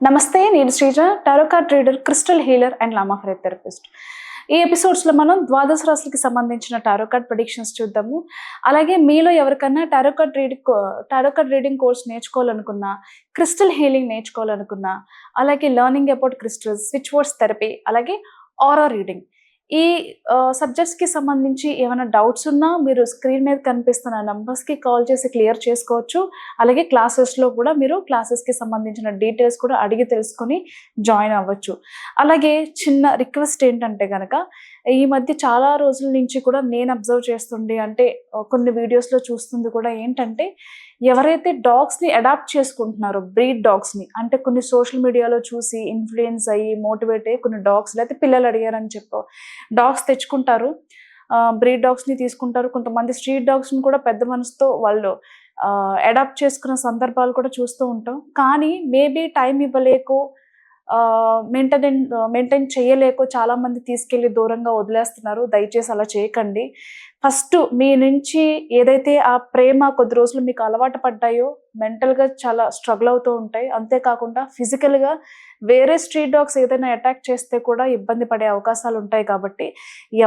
నమస్తే, నేను Sreeja, tarot card reader, crystal healer and Lama Fera therapist. ఈ ఎపిసోడ్స్లో మనం ద్వాదశ రాశులకి సంబంధించిన టారో కార్డ్ ప్రెడిక్షన్స్ చూద్దాము. అలాగే మీలో ఎవరికన్నా టారో కార్డ్ రీడింగ్ కోర్స్ నేర్చుకోవాలనుకున్నా, క్రిస్టల్ హీలింగ్ నేర్చుకోవాలనుకున్నా, అలాగే learning about crystals, switch words therapy, అలాగే ఆరా రీడింగ్, ఈ సబ్జెక్ట్స్కి సంబంధించి ఏమైనా డౌట్స్ ఉన్నా మీరు స్క్రీన్ మీద కనిపిస్తున్న నంబర్స్కి కాల్ చేసి క్లియర్ చేసుకోవచ్చు. అలాగే క్లాసెస్లో కూడా మీరు క్లాసెస్కి సంబంధించిన డీటెయిల్స్ కూడా అడిగి తెలుసుకొని జాయిన్ అవ్వచ్చు. అలాగే చిన్న రిక్వెస్ట్ ఏంటంటే కనుక, ఈ మధ్య చాలా రోజుల నుంచి కూడా నేను అబ్జర్వ్ చేస్తుంది, అంటే కొన్ని వీడియోస్లో చూస్తుంది కూడా ఏంటంటే, ఎవరైతే డాగ్స్ని అడాప్ట్ చేసుకుంటున్నారో, బ్రీడ్ డాగ్స్ని, అంటే కొన్ని సోషల్ మీడియాలో చూసి ఇన్ఫ్లుయెన్స్ అయ్యి మోటివేట్ అయ్యి కొన్ని డాగ్స్, లేకపోతే పిల్లలు అడిగారని చెప్పు డాగ్స్ తెచ్చుకుంటారు, బ్రీడ్ డాగ్స్ని తీసుకుంటారు. కొంతమంది స్ట్రీట్ డాగ్స్ని కూడా పెద్ద మనసుతో వాళ్ళు అడాప్ట్ చేసుకున్న సందర్భాలు కూడా చూస్తూ ఉంటాం. కానీ మేబీ టైం ఇవ్వలేకో, మెయింటైన్ చేయలేకో చాలామంది తీసుకెళ్ళి దూరంగా వదిలేస్తున్నారు. దయచేసి అలా చేయకండి. ఫస్ట్ మీ నుంచి ఏదైతే ఆ ప్రేమ కొద్ది రోజులు మీకు అలవాటు పడ్డాయో, మెంటల్గా చాలా స్ట్రగుల్ అవుతూ ఉంటాయి. అంతేకాకుండా ఫిజికల్గా వేరే స్ట్రీట్ డాగ్స్ ఏదైనా అటాక్ చేస్తే కూడా ఇబ్బంది పడే అవకాశాలు ఉంటాయి. కాబట్టి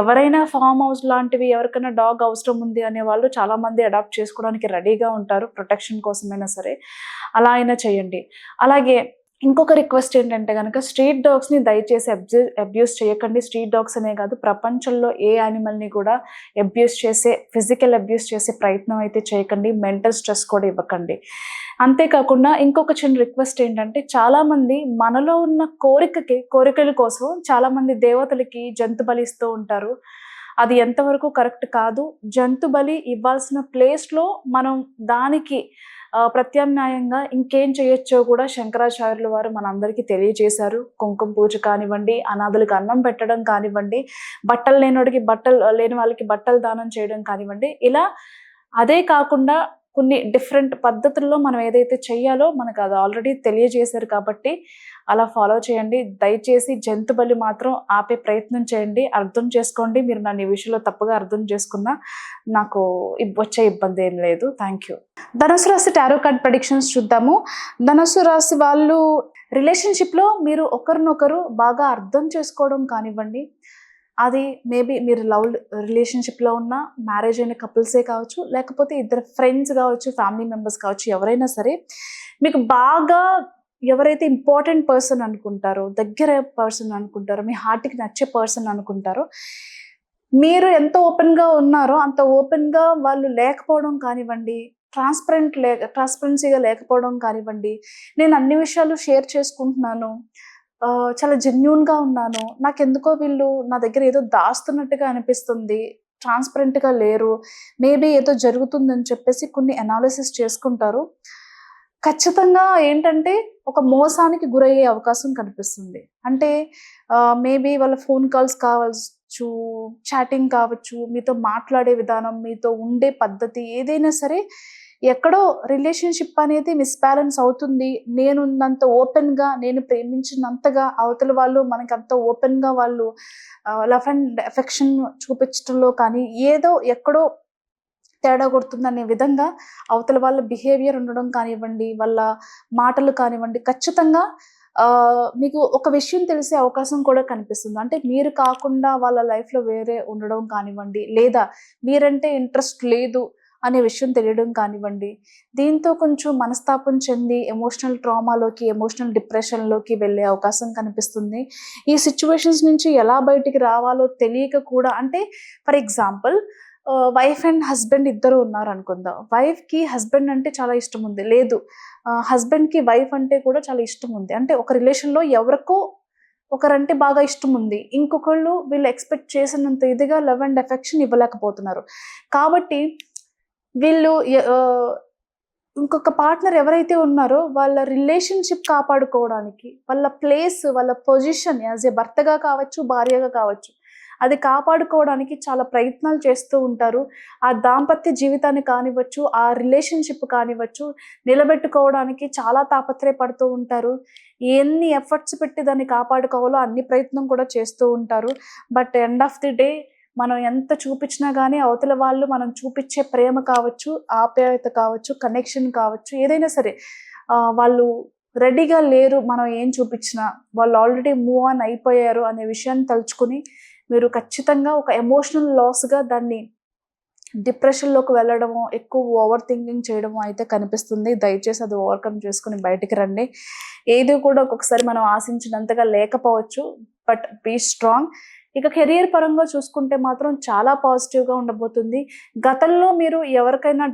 ఎవరైనా ఫామ్ హౌస్ లాంటివి, ఎవరికైనా డాగ్ అవసరం ఉంది అనే వాళ్ళు చాలామంది అడాప్ట్ చేసుకోవడానికి రెడీగా ఉంటారు, ప్రొటెక్షన్ కోసమైనా సరే. అలా అయినా చేయండి. అలాగే ఇంకొక రిక్వెస్ట్ ఏంటంటే కనుక, స్ట్రీట్ డాగ్స్ని దయచేసి అబ్యూస్ చేయకండి. స్ట్రీట్ డాగ్స్ అనే కాదు, ప్రపంచంలో ఏ యానిమల్ని కూడా ఫిజికల్ అబ్యూస్ చేసే ప్రయత్నం అయితే చేయకండి. మెంటల్ స్ట్రెస్ కూడా ఇవ్వకండి. అంతేకాకుండా ఇంకొక చిన్న రిక్వెస్ట్ ఏంటంటే, చాలామంది మనలో ఉన్న కోరికల కోసం చాలామంది దేవతలకి జంతు బలి ఇస్తూ ఉంటారు. అది ఎంతవరకు కరెక్ట్ కాదు. జంతు బలి ఇవ్వాల్సిన ప్లేస్లో మనం దానికి ప్రత్యామ్నాయంగా ఇంకేం చేయొచ్చో కూడా శంకరాచార్యుల వారు మనందరికీ తెలియజేశారు. కుంకుమ పూజ కానివ్వండి, అనాథులకు అన్నం పెట్టడం కానివ్వండి, బట్టలు లేని వాళ్ళకి బట్టలు దానం చేయడం కానివ్వండి. ఇలా అదే కాకుండా కొన్ని డిఫరెంట్ పద్ధతుల్లో మనం ఏదైతే చెయ్యాలో మనకు అది ఆల్రెడీ తెలియజేశారు. కాబట్టి అలా ఫాలో చేయండి. దయచేసి జంతు బలి మాత్రం ఆపే ప్రయత్నం చేయండి. అర్థం చేసుకోండి. మీరు నన్ను ఈ విషయంలో తప్పుగా అర్థం చేసుకున్నా నాకు వచ్చే ఇబ్బంది ఏం లేదు. Thank you. ధనుసు రాశి టారో కార్డ్ ప్రెడిక్షన్స్ చూద్దాము. ధనుసు రాశి వాళ్ళు రిలేషన్షిప్లో మీరు ఒకరినొకరు బాగా అర్థం చేసుకోవడం కానివ్వండి, అది మేబీ మీరు లవ్ రిలేషన్షిప్లో ఉన్న మ్యారేజ్ అయిన కపుల్సే కావచ్చు, లేకపోతే ఇద్దరు ఫ్రెండ్స్ కావచ్చు, ఫ్యామిలీ మెంబర్స్ కావచ్చు, ఎవరైనా సరే మీకు బాగా ఎవరైతే ఇంపార్టెంట్ పర్సన్ అనుకుంటారో, దగ్గర పర్సన్ అనుకుంటారో, మీ హార్ట్కి నచ్చే పర్సన్ అనుకుంటారో, మీరు ఎంత ఓపెన్గా ఉన్నారో అంత ఓపెన్గా వాళ్ళు లేకపోవడం కానివ్వండి, ట్రాన్స్పరెన్సీగా లేకపోవడం కానివ్వండి, నేను అన్ని విషయాలు షేర్ చేసుకుంటున్నాను, చాలా జెన్యూన్గా ఉన్నాను, నాకెందుకో వీళ్ళు నా దగ్గర ఏదో దాస్తున్నట్టుగా అనిపిస్తుంది, ట్రాన్స్పరెంట్గా లేరు, మేబీ ఏదో జరుగుతుందని చెప్పేసి కొన్ని అనాలిసిస్ చేసుకుంటారు. ఖచ్చితంగా ఏంటంటే ఒక మోసానికి గురయ్యే అవకాశం కనిపిస్తుంది. అంటే మేబీ వాళ్ళ ఫోన్ కాల్స్ కావచ్చు, చాటింగ్ కావచ్చు, మీతో మాట్లాడే విధానం, మీతో ఉండే పద్ధతి ఏదైనా సరే ఎక్కడో రిలేషన్షిప్ అనేది మిస్బ్యాలెన్స్ అవుతుంది. నేనున్నంత ఓపెన్గా, నేను ప్రేమించినంతగా అవతల వాళ్ళు మనకి అంత ఓపెన్గా వాళ్ళు లవ్ అండ్ ఎఫెక్షన్ చూపించడంలో కానీ ఏదో ఎక్కడో తేడా కొడుతుందనే విధంగా అవతల వాళ్ళ బిహేవియర్ ఉండడం కానివ్వండి, వాళ్ళ మాటలు కానివ్వండి, ఖచ్చితంగా మీకు ఒక విషయం తెలిసే అవకాశం కూడా కనిపిస్తుంది. అంటే మీరు కాకుండా వాళ్ళ లైఫ్లో వేరే ఉండడం కానివ్వండి, లేదా మీరంటే ఇంట్రెస్ట్ లేదు అనే విషయం తెలియడం కానివ్వండి, దీంతో కొంచెం మనస్తాపం చెంది ఎమోషనల్ ట్రామాలోకి, ఎమోషనల్ డిప్రెషన్లోకి వెళ్ళే అవకాశం కనిపిస్తుంది. ఈ సిచ్యువేషన్స్ నుంచి ఎలా బయటికి రావాలో తెలియక కూడా, అంటే for example wife and husband ఇద్దరు ఉన్నారు అనుకుందాం. వైఫ్కి హస్బెండ్ అంటే చాలా ఇష్టం ఉంది, లేదు హస్బెండ్కి వైఫ్ అంటే కూడా చాలా ఇష్టం ఉంది. అంటే ఒక రిలేషన్లో ఎవరికో ఒకరంటే బాగా ఇష్టం ఉంది, ఇంకొకళ్ళు వీళ్ళు ఎక్స్పెక్ట్ చేసినంత ఇదిగా లవ్ అండ్ ఎఫెక్షన్ ఇవ్వలేకపోతున్నారు. కాబట్టి వీళ్ళు ఇంకొక పార్ట్నర్ ఎవరైతే ఉన్నారో వాళ్ళ రిలేషన్షిప్ కాపాడుకోవడానికి, వాళ్ళ ప్లేస్, వాళ్ళ పొజిషన్ యాజ్ ఏ భర్తగా కావచ్చు, భార్యగా కావచ్చు, అది కాపాడుకోవడానికి చాలా ప్రయత్నాలు చేస్తూ ఉంటారు. ఆ దాంపత్య జీవితాన్ని కానివ్వచ్చు, ఆ రిలేషన్షిప్ కానివ్వచ్చు, నిలబెట్టుకోవడానికి చాలా తాపత్రయపడుతూ ఉంటారు. ఎన్ని ఎఫర్ట్స్ పెట్టి దాన్ని కాపాడుకోవాలో అన్ని ప్రయత్నం కూడా చేస్తూ ఉంటారు. But end of the day మనం ఎంత చూపించినా కానీ అవతల వాళ్ళు మనం చూపించే ప్రేమ కావచ్చు, ఆప్యాయత కావచ్చు, కనెక్షన్ కావచ్చు, ఏదైనా సరే వాళ్ళు రెడీగా లేరు మనం ఏం చూపించినా. వాళ్ళు ఆల్రెడీ మూవ్ ఆన్ అయిపోయారు అనే విషయాన్ని తలుచుకొని మీరు ఖచ్చితంగా ఒక ఎమోషనల్ లాస్‌గా దాన్ని డిప్రెషన్‌లోకి వెళ్ళడమో, ఎక్కువ ఓవర్ థింకింగ్ చేయడమో అయితే కనిపిస్తుంది. దయచేసి అది ఓవర్‌కమ్ చేసుకొని బయటికి రండి. ఏది కూడా ఒక్కొక్కసారి మనం ఆశించినంతగా లేకపోవచ్చు. But be strong. ఇక కెరియర్ పరంగా చూసుకుంటే మాత్రం చాలా పాజిటివ్‌గా ఉండబోతుంది. గతంలో మీరు ఎవరికైనా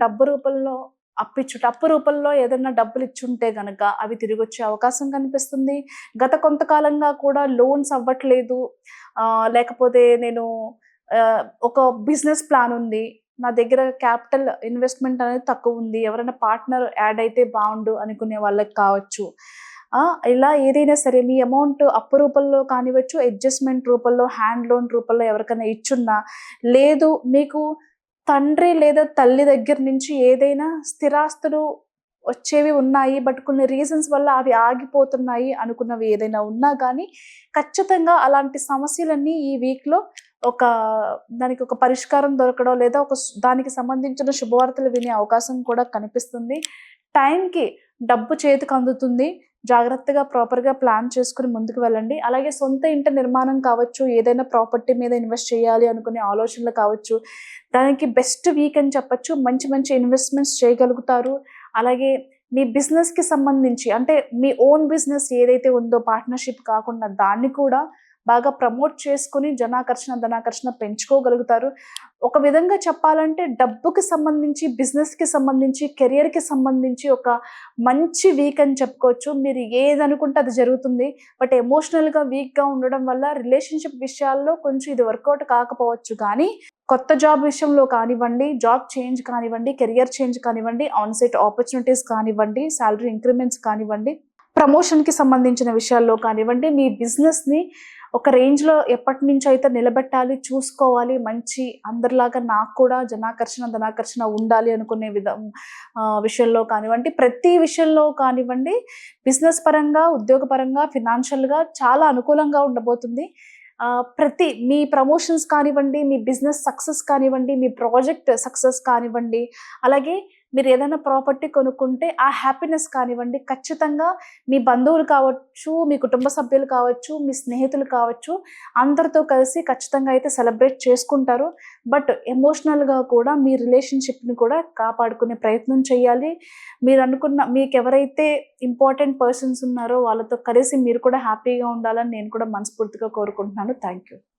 అప్పు రూపంలో ఏదైనా డబ్బులిచ్చుంటే గనక అవి తిరిగొచ్చే అవకాశం కనిపిస్తుంది. గత కొంతకాలంగా కూడా లోన్స్ అవ్వట్లేదు. లేకపోతే నేను ఒక బిజినెస్ ప్లాన్ ఉంది. నా దగ్గర క్యాపిటల్ ఇన్వెస్ట్‌మెంట్ అనేది తక్కువుంది. ఎవరైనా పార్ట్‌నర్ యాడ్ అయితే బావుండు అనుకునే వాళ్ళకి కావచ్చు. ఇలా ఏదైనా సరే మీ అమౌంట్ అప్పు రూపంలో కానివ్వచ్చు, అడ్జస్ట్‌మెంట్ రూపంలో, హ్యాండ్ లోన్ రూపంలో ఎవరికైనా ఇచ్చున్నా, లేదు మీకు తండ్రి లేదా తల్లి దగ్గర నుంచి ఏదైనా స్థిరాస్తులు వచ్చేవి ఉన్నాయి. బట్ కొన్ని రీజన్స్ వల్ల అవి ఆగిపోతున్నాయి అనుకున్నవి ఏదైనా ఉన్నా గానీ, ఖచ్చితంగా అలాంటి సమస్యలన్నీ ఈ వీక్‌లో ఒక దానికి ఒక పరిష్కారం దొరకడం లేదా దానికి సంబంధించిన శుభవార్తలు వినే అవకాశం కూడా కనిపిస్తుంది. టైంకి డబ్బు చేతికి అందుతుంది. జాగ్రత్తగా ప్రాపర్‌గా ప్లాన్ చేసుకొని ముందుకు వెళ్ళండి. అలాగే సొంత ఇంటి నిర్మాణం కావచ్చు, ఏదైనా ప్రాపర్టీ మీద ఇన్వెస్ట్ చేయాలి అనుకునే ఆలోచనలు కావచ్చు, దానికి బెస్ట్ వీక్ అని చెప్పొచ్చు. మంచి మంచి ఇన్వెస్ట్‌మెంట్స్ చేయగలుగుతారు. అలాగే మీ బిజినెస్‌కి సంబంధించి అంటే మీ ఓన్ బిజినెస్ ఏదైతే ఉందో పార్ట్నర్‌షిప్ కాకుండా దాన్ని కూడా బాగా ప్రమోట్ చేసుకొని ధనాకర్షణ పెంచుకోగలుగుతారు. ఒక విధంగా చెప్పాలంటే డబ్బుకి సంబంధించి, బిజినెస్‌కి సంబంధించి, కెరియర్‌కి సంబంధించి ఒక మంచి వీక్ అని చెప్పుకోవచ్చు. మీరు ఏదనుకుంటే అది జరుగుతుంది. బట్ ఎమోషనల్‌గా వీక్‌గా ఉండడం వల్ల రిలేషన్‌షిప్ విషయాల్లో కొంచెం ఇది వర్కౌట్ కాకపోవచ్చు కానీ, కొత్త జాబ్ విషయంలో కానివ్వండి, జాబ్ చేంజ్ కానివ్వండి, కెరియర్ చేంజ్ కానివ్వండి, ఆన్ సైట్ ఆపర్చునిటీస్ కానివ్వండి, సాలరీ ఇంక్రిమెంట్స్ కానివ్వండి, ప్రమోషన్‌కి సంబంధించిన విషయాల్లో కానివ్వండి, మీ బిజినెస్‌ని ఒక రేంజ్‌లో ఎప్పటినుంచో అయితే నిలబెట్టాలి, చూసుకోవాలి. మంచి అందరిలాగా నాకు కూడా ధనాకర్షణ ఉండాలి అనుకునే విషయంలో కానివ్వండి, ప్రతి విషయంలో కానివ్వండి, బిజినెస్ పరంగా, ఉద్యోగపరంగా, ఫినాన్షియల్‌గా చాలా అనుకూలంగా ఉండబోతుంది. మీ ప్రమోషన్స్ కానివ్వండి, మీ బిజినెస్ సక్సెస్ కానివ్వండి, మీ ప్రాజెక్ట్ సక్సెస్ కానివ్వండి, అలాగే మీరేదైనా ప్రాపర్టీ కొనుక్కుంటే ఆ హ్యాపీనెస్ కానివ్వండి, ఖచ్చితంగా మీ బంధువులు కావచ్చు, మీ కుటుంబ సభ్యులు కావచ్చు, మీ స్నేహితులు కావచ్చు, అందరితో కలిసి ఖచ్చితంగా అయితే సెలబ్రేట్ చేసుకుంటారు. బట్ ఎమోషనల్‌గా కూడా మీ రిలేషన్‌షిప్‌ని కూడా కాపాడుకునే ప్రయత్నం చేయాలి. మీకెవరైతే ఇంపార్టెంట్ పర్సన్స్ ఉన్నారో వాళ్ళతో కలిసి మీరు కూడా హ్యాపీగా ఉండాలని నేను కూడా మనస్ఫూర్తిగా కోరుకుంటున్నాను. Thank you.